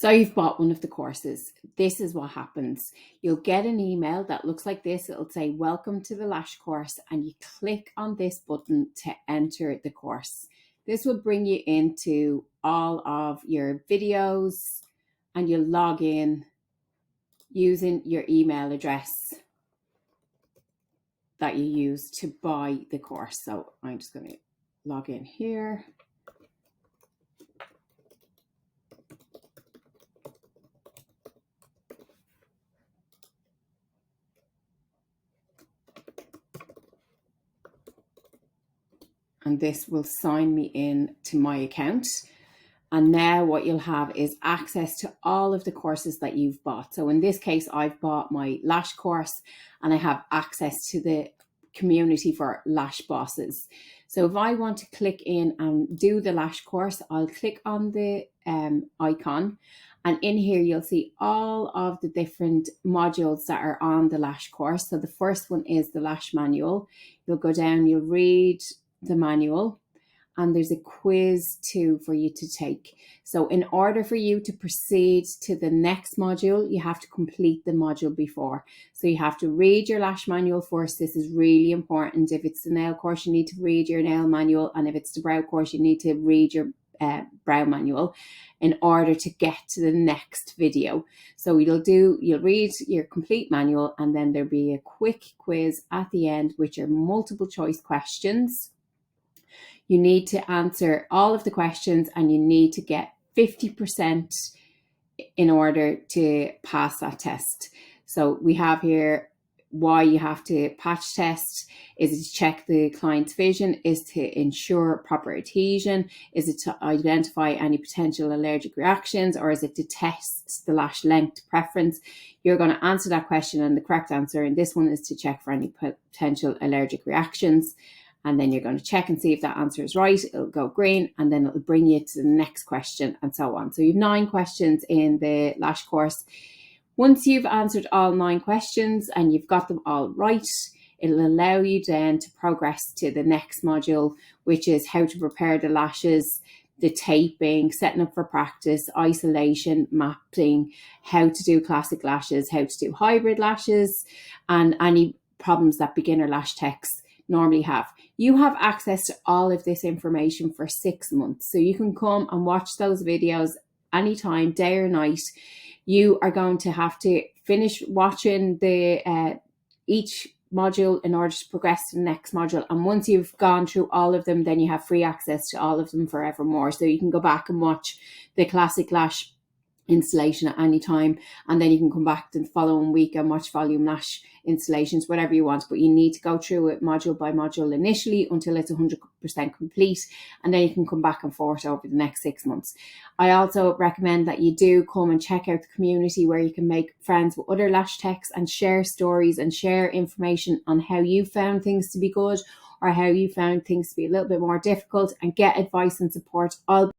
So you've bought one of the courses. This is what happens. You'll get an email that looks like this. It'll say, welcome to the lash course. And you click on this button to enter the course. This will bring you into all of your videos and you'll log in using your email address that you use to buy the course. So I'm just going to log in here. And this will sign me in to my account. And now what you'll have is access to all of the courses that you've bought. So in this case, I've bought my lash course and I have access to the community for lash bosses. So if I want to click in and do the lash course, I'll click on the icon. And in here, you'll see all of the different modules that are on the lash course. So the first one is the lash manual. You'll go down, you'll read the manual, and there's a quiz too for you to take. So in order for you to proceed to the next module, you have to complete the module before. So you have to read your lash manual first. This is really important. If it's the nail course, you need to read your nail manual. And if it's the brow course, you need to read your brow manual in order to get to the next video. So you'll read your complete manual, and then there'll be a quick quiz at the end, which are multiple choice questions. You need to answer all of the questions and you need to get 50% in order to pass that test. So we have here why you have to patch test. Is it to check the client's vision? Is it to ensure proper adhesion? Is it to identify any potential allergic reactions? Or is it to test the lash length preference? You're going to answer that question, and the correct answer in this one is to check for any potential allergic reactions. And then you're going to check and see if that answer is right. It'll go green, and then it'll bring you to the next question, and so on. So you have 9 questions in the lash course. Once you've answered all 9 questions and you've got them all right, it'll allow you then to progress to the next module, which is how to prepare the lashes, the taping, setting up for practice, isolation, mapping, how to do classic lashes, how to do hybrid lashes, and any problems that beginner lash techs normally have. You have access to all of this information for 6 months. So you can come and watch those videos anytime, day or night. You are going to have to finish watching the each module in order to progress to the next module. And once you've gone through all of them, then you have free access to all of them forevermore. So you can go back and watch the classic lash installation at any time, and then you can come back the following week and watch volume lash installations, whatever you want. But you need to go through it module by module initially until it's 100% complete, and then you can come back and forth over the next 6 months. I also recommend that you do come and check out the community, where you can make friends with other lash techs and share stories and share information on how you found things to be good or how you found things to be a little bit more difficult, and get advice and support all